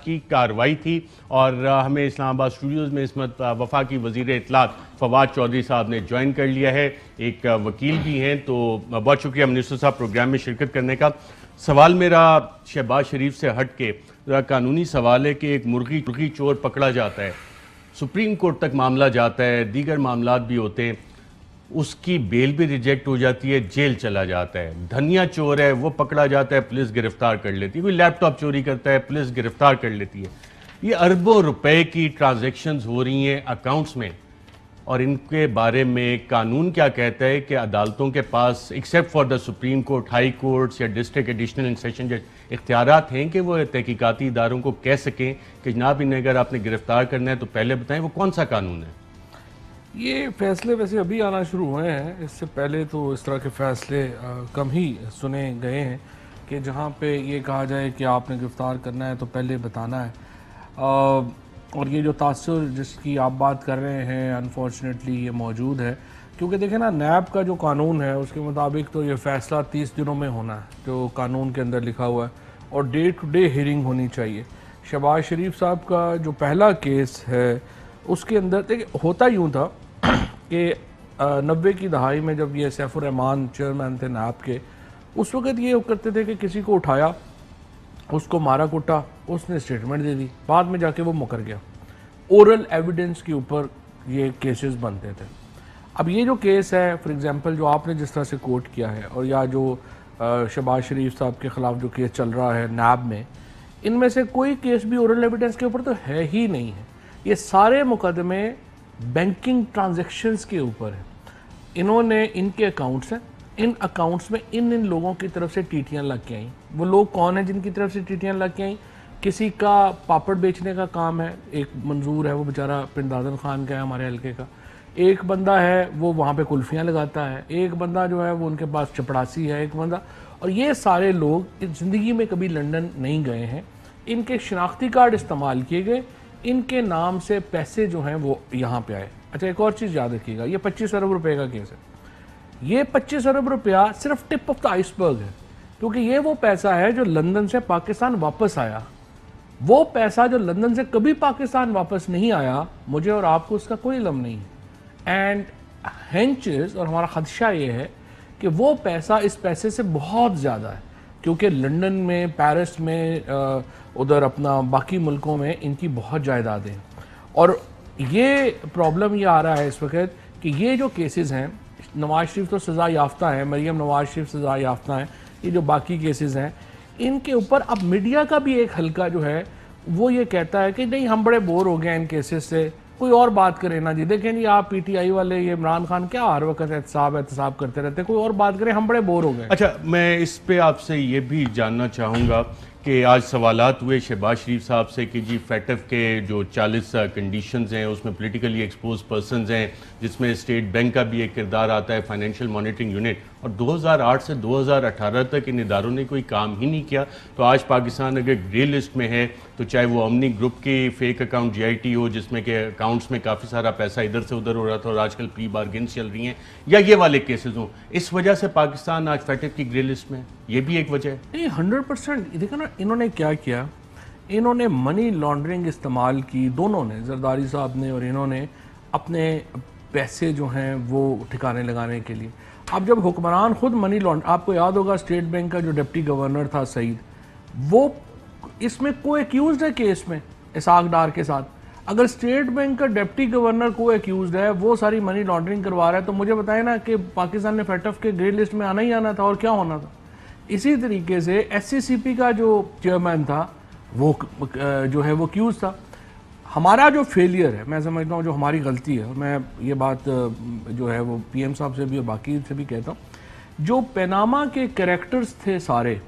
की कार्रवाई थी और हमें इस्लामाबाद स्टूडियोज़ में इस वफाकी वज़ीर इत्तलात फवाद चौधरी साहब ने ज्वाइन कर लिया है। एक वकील भी हैं, तो बहुत शुक्रिया मिनिस्टर साहब प्रोग्राम में शिरकत करने का। सवाल मेरा शहबाज शरीफ से हट के कानूनी सवाल है कि एक मुर्गी चोर पकड़ा जाता है, सुप्रीम कोर्ट तक मामला जाता है, दीगर मामलात भी होते हैं, उसकी बेल भी रिजेक्ट हो जाती है, जेल चला जाता है। धनिया चोर है, वो पकड़ा जाता है, पुलिस गिरफ्तार कर लेती है। कोई लैपटॉप चोरी करता है, पुलिस गिरफ्तार कर लेती है। ये अरबों रुपए की ट्रांजैक्शंस हो रही हैं अकाउंट्स में, और इनके बारे में कानून क्या कहता है कि अदालतों के पास except for the supreme court, high courts या डिस्ट्रिक्ट एडिशनल एंड सेशन जज इख्तियारात हैं कि वो तहकीकाती इदारों को कह सकें कि जनाब इन्हें अगर आपने गिरफ्तार करना है तो पहले बताएं वो कौन सा कानून है? ये फैसले वैसे अभी आना शुरू हुए हैं, इससे पहले तो इस तरह के फैसले कम ही सुने गए हैं कि जहाँ पे ये कहा जाए कि आपने गिरफ्तार करना है तो पहले बताना है। और ये जो तासुर जिसकी आप बात कर रहे हैं अनफॉर्चुनेटली ये मौजूद है, क्योंकि देखें ना नैब का जो कानून है उसके मुताबिक तो ये फ़ैसला 30 दिनों में होना है जो कानून के अंदर लिखा हुआ है, और डे टू डे हियरिंग होनी चाहिए। शहबाज शरीफ साहब का जो पहला केस है उसके अंदर देखिए होता यूँ था कि 90 की दहाई में जब ये सैफुर रहमान चेयरमैन थे नैब के, उस वक़्त ये करते थे कि किसी को उठाया, उसको मारा कुटा, उसने स्टेटमेंट दे दी, बाद में जाके वो मुकर गया। ओरल एविडेंस के ऊपर ये केसेस बनते थे। अब ये जो केस है फॉर एग्जांपल जो आपने जिस तरह से कोट किया है, और या जो शहबाज शरीफ साहब के ख़िलाफ़ जो केस चल रहा है नैब में, इनमें से कोई केस भी ओरल एविडेंस के ऊपर तो है ही नहीं है। ये सारे मुकदमे बैंकिंग ट्रांजैक्शंस के ऊपर है। इन्होंने इनके अकाउंट्स हैं, इन अकाउंट्स में इन लोगों की तरफ से टीटियाँ लग के आई। वो लोग कौन हैं जिनकी तरफ से टीटियाँ लग के आई? किसी का पापड़ बेचने का काम है, एक मंजूर है, वो बेचारा पिंडादन खान का है हमारे हल्के का। एक बंदा है वो वहाँ पे कुल्फियाँ लगाता है, एक बंदा जो है वो उनके पास चपड़ासी है, एक बंदा। और ये सारे लोग ज़िंदगी में कभी लंदन नहीं गए हैं, इनके शनाख्ती कार्ड इस्तेमाल किए गए, इनके नाम से पैसे जो हैं वो यहाँ पे आए। अच्छा एक और चीज़ याद रखिएगा, ये 25 अरब रुपए का केस है। ये 25 अरब रुपया सिर्फ टिप ऑफ द आइसबर्ग है, क्योंकि ये वो पैसा है जो लंदन से पाकिस्तान वापस आया। वो पैसा जो लंदन से कभी पाकिस्तान वापस नहीं आया, मुझे और आपको उसका कोई इल्म नहीं है। एंड हेंचेस, और हमारा खदशा ये है कि वो पैसा इस पैसे से बहुत ज़्यादा है, क्योंकि लंदन में, पेरिस में, उधर अपना बाकी मुल्कों में इनकी बहुत जायदादें हैं। और ये प्रॉब्लम ये आ रहा है इस वक्त कि ये जो केसेस हैं, नवाज शरीफ तो सज़ा याफ्ता है, मरियम नवाज शरीफ सज़ा याफ्ता है, ये जो बाकी केसेस हैं इनके ऊपर अब मीडिया का भी एक हल्का जो है वो ये कहता है कि नहीं हम बड़े बोर हो गए इन केसेस से, कोई और बात करें ना जी। देखें जी आप पीटीआई वाले ये इमरान खान क्या हर वक्त एहतसाब करते रहते, कोई और बात करें, हम बड़े बोर हो गए। अच्छा मैं इस पे आपसे ये भी जानना चाहूँगा कि आज सवालात हुए शहबाज शरीफ साहब से कि जी फैटफ के जो 40 कंडीशंस हैं उसमें पॉलिटिकली एक्सपोज पर्सनस हैं, जिसमें स्टेट बैंक का भी एक किरदार आता है, फाइनेंशियल मॉनिटरिंग यूनिट, और 2008 से 2018 तक इन इदारों ने कोई काम ही नहीं किया। तो आज पाकिस्तान अगर ग्रे लिस्ट में है, तो चाहे वो अमनी ग्रुप की फेक अकाउंट GIT हो जिसमें के अकाउंट्स में काफ़ी सारा पैसा इधर से उधर हो रहा था और आजकल प्री बार्गेन्स चल रही हैं, या ये वाले केसेस हों, इस वजह से पाकिस्तान आज फैटफ की ग्रे लिस्ट में, ये भी एक वजह है। नहीं 100% देखो ना, इन्होंने क्या किया, इन्होंने मनी लॉन्ड्रिंग इस्तेमाल की, दोनों ने, जरदारी साहब ने और इन्होंने, अपने पैसे जो हैं वो ठिकाने लगाने के लिए। अब जब हुक्मरान खुद मनी लॉन्ड्र, आपको याद होगा स्टेट बैंक का जो डिप्टी गवर्नर था सईद, वो इसमें को एक्यूज है केस में इसाक डार के साथ। अगर स्टेट बैंक का डिप्टी गवर्नर को एक्यूज है, वो सारी मनी लॉन्ड्रिंग करवा रहा है, तो मुझे बताए ना कि पाकिस्तान ने फैटफ के ग्रे लिस्ट में आना ही आना था, और क्या होना था। इसी तरीके से SCCP का जो चेयरमैन था वो जो है वो एक्यूज था। हमारा जो फेलियर है, मैं समझता हूँ जो हमारी गलती है, मैं ये बात जो है वो PM साहब से भी और बाकी से भी कहता हूँ, जो पनामा के कैरेक्टर्स थे सारे,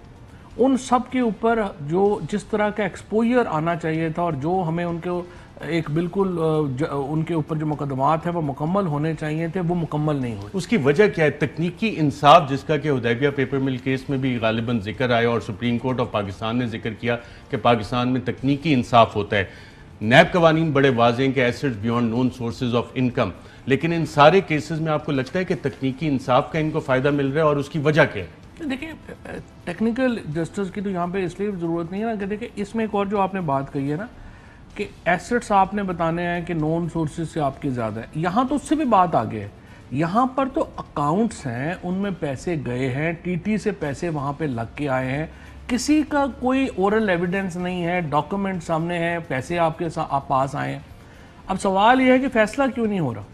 उन सब के ऊपर जो जिस तरह का एक्सपोजर आना चाहिए था, और जो हमें उनके एक बिल्कुल उनके ऊपर जो मुकदमात हैं वो मुकम्मल होने चाहिए थे, वो मुकम्मल नहीं हुए। उसकी वजह क्या है? तकनीकी इंसाफ, जिसका कि हुदैबिया पेपर मिल केस में भी गालिबन जिक्र आया और सुप्रीम कोर्ट ऑफ पाकिस्तान ने जिक्र किया कि पाकिस्तान में तकनीकी इंसाफ होता है। नैब कवानीन बड़े वाज़ेह हैं कि assets beyond known sources of income, लेकिन इन सारे केसेस में आपको लगता है कि तकनीकी इंसाफ का इनको फ़ायदा मिल रहा है, और उसकी वजह क्या है? देखिए टेक्निकल जस्टिस की तो यहाँ पे इसलिए ज़रूरत नहीं है ना कि देखिए इसमें एक और जो आपने बात कही है ना कि एसेट्स आपने बताने हैं कि नॉन सोर्सेज से आपके ज़्यादा है, यहाँ तो उससे भी बात आगे है। यहाँ पर तो अकाउंट्स हैं, उनमें पैसे गए हैं, टीटी से पैसे वहाँ पे लग के आए हैं, किसी का कोई ओरल एविडेंस नहीं है, डॉक्यूमेंट सामने हैं, पैसे आपके आप पास आए हैं। अब सवाल यह है कि फ़ैसला क्यों नहीं हो रहा?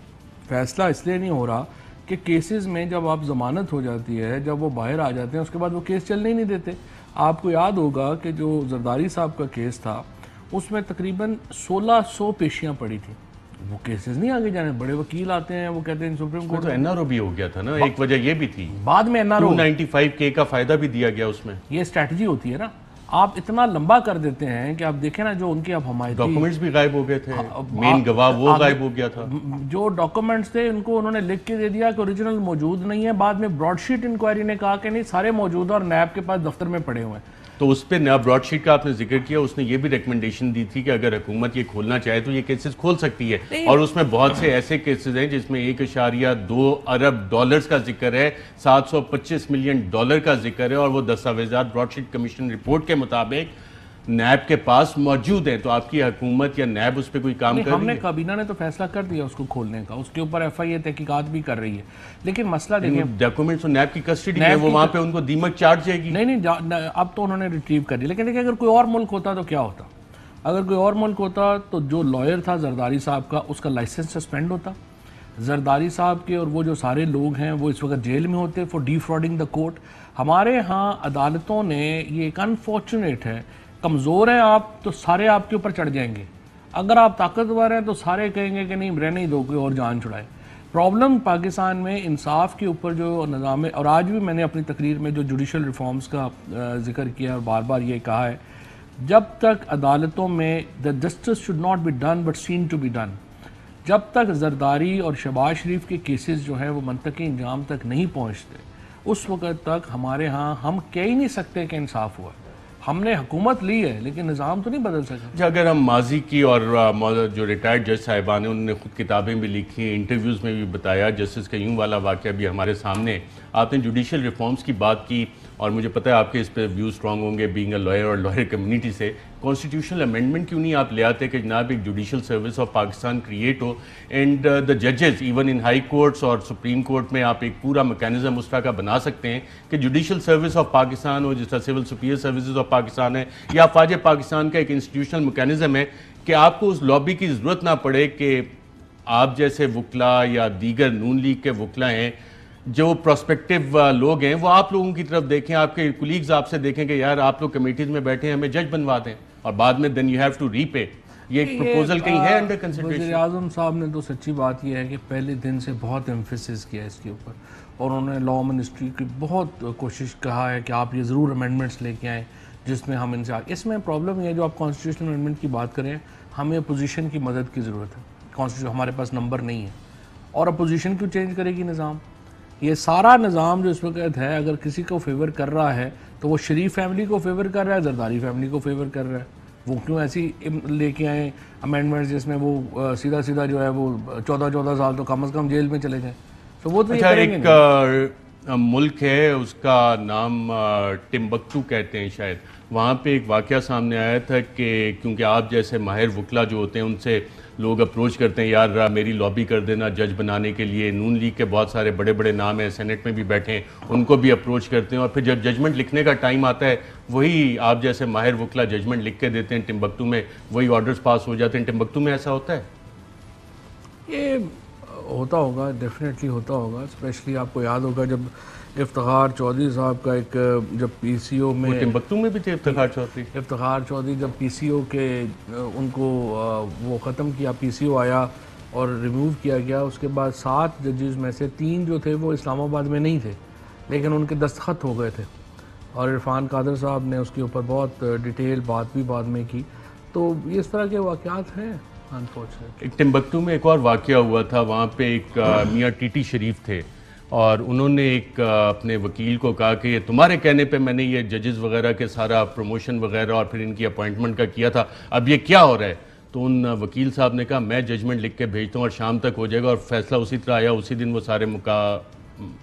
फ़ैसला इसलिए नहीं हो रहा कि केसेस में जब आप ज़मानत हो जाती है, जब वो बाहर आ जाते हैं, उसके बाद वो केस चलने ही नहीं देते। आपको याद होगा कि जो जरदारी साहब का केस था उसमें तकरीबन 1600 पेशियां पड़ी थी, वो केसेस नहीं आगे जाने। बड़े वकील आते हैं, वो कहते हैं सुप्रीम कोर्ट। तो एनआरओ भी हो गया था ना, एक वजह ये भी थी, बाद में एनआरओ 295K का फायदा भी दिया गया उसमें। ये स्ट्रैटेजी होती है ना, आप इतना लंबा कर देते हैं कि आप देखें ना, जो उनके अब हमारे डॉक्यूमेंट्स भी गायब हो गए थे, मेन गवाह वो गायब हो गया था। जो डॉक्यूमेंट्स थे उनको उन्होंने लिख के दे दिया कि ओरिजिनल मौजूद नहीं है। बाद में ब्रॉडशीट इंक्वायरी ने कहा कि नहीं सारे मौजूद और नैब के पास दफ्तर में पड़े हुए हैं। तो उस पर नया ब्रॉडशीट का आपने जिक्र किया, उसने ये भी रिकमेंडेशन दी थी कि अगर हुकूमत ये खोलना चाहे तो ये केसेस खोल सकती है, और उसमें बहुत से ऐसे केसेस हैं जिसमें $1.2 अरब का जिक्र है, $725 मिलियन का जिक्र है, और वो दस्तावेजात ब्रॉडशीट कमीशन रिपोर्ट के मुताबिक नैब के पास मौजूद है। तो आपकी हुकूमत या नैब उस पर कोई काम कर रही है? हमने काबीना ने तो फैसला कर दिया उसको खोलने का, उसके ऊपर FIA तहकीकात भी कर रही है, लेकिन मसला देखिए डॉक्यूमेंट्स तो नैब की कस्टडी में, वो वहां पे उनको दीमक चाट जाएगी। नहीं, अब तो उन्होंने रिट्रीव कर दिया, लेकिन देखिए अगर कोई और मुल्क होता तो क्या होता? अगर कोई और मुल्क होता तो जो लॉयर था जरदारी साहब का, उसका लाइसेंस सस्पेंड होता, जरदारी साहब के और वो जो सारे लोग हैं वो इस वक्त जेल में होते फॉर डिफ्रॉडिंग द कोर्ट। हमारे यहाँ अदालतों ने, ये एक अनफॉर्चुनेट है, कमज़ोर हैं आप तो सारे आपके ऊपर चढ़ जाएंगे, अगर आप ताकतवर हैं तो सारे कहेंगे कि नहीं रहने ही दो, कोई और जान छुड़ाए। प्रॉब्लम पाकिस्तान में इंसाफ के ऊपर जो निज़ाम है, और आज भी मैंने अपनी तकरीर में जो जुडिशल रिफॉर्म्स का जिक्र किया और बार बार ये कहा है, जब तक अदालतों में the justice should not be done but seen to be done, जब तक जरदारी और शहबाज शरीफ के केसेस जो हैं वो मंतकी इंजाम तक नहीं पहुँचते, उस वक़्त तक हमारे यहाँ हम कह ही नहीं सकते कि इंसाफ हुआ। हमने हुकूमत ली है लेकिन निज़ाम तो नहीं बदल सका। अगर हम माजी की, और जो रिटायर्ड जज साहिबान हैं उन्होंने खुद किताबें भी लिखी, इंटरव्यूज़ में भी बताया, जस्टिस का यूं वाला वाक़या भी हमारे सामने। आपने जुडिशल रिफॉर्म्स की बात की और मुझे पता है आपके इस पर व्यू स्ट्रॉन्ग होंगे बीइंग अ लॉयर और लॉयर कम्युनिटी से। कॉन्स्टिट्यूशनल अमेंडमेंट क्यों नहीं आप ले आते कि जनाब एक judicial service of Pakistan create हो, एंड द जजेस इवन इन हाई कोर्ट्स और सुप्रीम कोर्ट में आप एक पूरा मैकेनिज्म उस तरह का बना सकते हैं कि जुडिशल सर्विस ऑफ पाकिस्तान हो, जिस तरह civil superior services of Pakistan है या फ़ौज पाकिस्तान का एक इंस्टीट्यूशनल मैकेनिज्म है, कि आपको उस लॉबी की ज़रूरत ना पड़े कि आप जैसे वकला या दीगर नून लीग के वकला हैं, जो प्रोस्पेक्टिव लोग हैं, वो आप लोगों की तरफ देखें, आपके कुलीग्स आपसे देखें कि यार आप लोग कमेटीज में बैठे हैं, हमें जज बनवा दें, और बाद में then you have to repay. ये एक प्रपोजल कहीं है अंडर कंसिडरेशन? वज़ीर आज़म साहब ने तो सच्ची बात यह है कि पहले दिन से बहुत एम्फेसिस किया इसके ऊपर, और उन्होंने लॉ मिनिस्ट्री की बहुत कोशिश कहा है कि आप ये ज़रूर अमेंडमेंट्स लेके आएँ जिसमें हम इनसे इसमें प्रॉब्लम ये है, जो आप कॉन्स्टिट्यूशनल अमेंडमेंट की बात करें, हमें अपोजिशन की मदद की ज़रूरत है। कॉन्स्टिट्यूशन हमारे पास नंबर नहीं है, और अपोजिशन क्यों चेंज करेगी निज़ाम? ये सारा निज़ाम जो इस वक्त है, अगर किसी को फेवर कर रहा है तो वो शरीफ फैमिली को फेवर कर रहा है, जरदारी फैमिली को फेवर कर रहा है। वो क्यों ऐसी लेके आए अमेंडमेंट्स जिसमें वो सीधा सीधा जो है वो 14 साल तो कम से कम जेल में चले जाए? तो वो तो अच्छा, एक मुल्क है उसका नाम टिम्बकटू कहते हैं शायद, वहाँ पे एक वाक़या सामने आया था कि क्योंकि आप जैसे माहिर वकला जो होते हैं उनसे लोग अप्रोच करते हैं, यार मेरी लॉबी कर देना जज बनाने के लिए। नून लीग के बहुत सारे बड़े बड़े नाम हैं, सेनेट में भी बैठे हैं, उनको भी अप्रोच करते हैं, और फिर जब जजमेंट लिखने का टाइम आता है वही आप जैसे माहिर वकला जजमेंट लिख के देते हैं टिम्बकटू में, वही ऑर्डर्स पास हो जाते हैं। टिम्बकटू में ऐसा होता है? ये होता होगा, डेफिनेटली होता होगा। स्पेशली आपको याद होगा जब इफ्तिखार चौधरी साहब का एक, जब PCO में, टिम्बकटू में भी थे इफ्तिखार चौधरी, जब PCO के उनको वो ख़त्म किया, PCO आया और रिमूव किया गया, उसके बाद 7 जजेस में से 3 जो थे वो इस्लामाबाद में नहीं थे, लेकिन उनके दस्तखत हो गए थे, और इरफान कादर साहब ने उसके ऊपर बहुत डिटेल बात भी बाद में की। तो इस तरह के वाक़यात हैं अनफॉर्चुनेटली। एक टिम्बकटू में एक और वाक़या हुआ था, वहाँ पे एक मियाँ टीटी शरीफ थे, और उन्होंने एक अपने वकील को कहा कि ये तुम्हारे कहने पे मैंने ये जजेस वगैरह के सारा प्रमोशन वगैरह और फिर इनकी अपॉइंटमेंट का किया था, अब ये क्या हो रहा है? तो उन वकील साहब ने कहा मैं जजमेंट लिख के भेजता हूँ और शाम तक हो जाएगा, और फैसला उसी तरह आया, उसी दिन वो सारे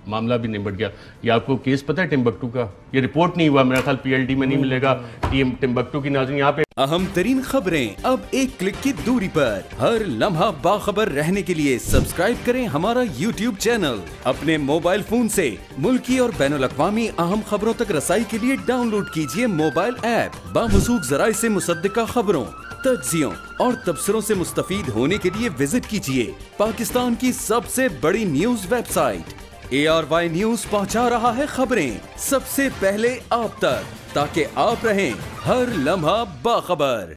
मामला भी निपट गया। ये आपको केस पता है टिम्बकटू का? ये रिपोर्ट नहीं हुआ, मेरा ख्याल PLD में नहीं मिलेगा। टिम्बकटू की नाज़रीन यहाँ पे अहम तरीन खबरें अब एक क्लिक की दूरी पर। हर लम्हा बाखबर रहने के लिए सब्सक्राइब करें हमारा YouTube चैनल। अपने मोबाइल फोन से मुल्की और बैनुल अक़वामी अहम खबरों तक रसाई के लिए डाउनलोड कीजिए मोबाइल ऐप। बामसूख जराए से मुसद्दिका खबरों, तज्जियों और तबसरों से मुस्तफीद होने के लिए विजिट कीजिए पाकिस्तान की सबसे बड़ी न्यूज वेबसाइट। ARY न्यूज पहुंचा रहा है खबरें सबसे पहले आप तक, ताकि आप रहें हर लम्हा बाखबर।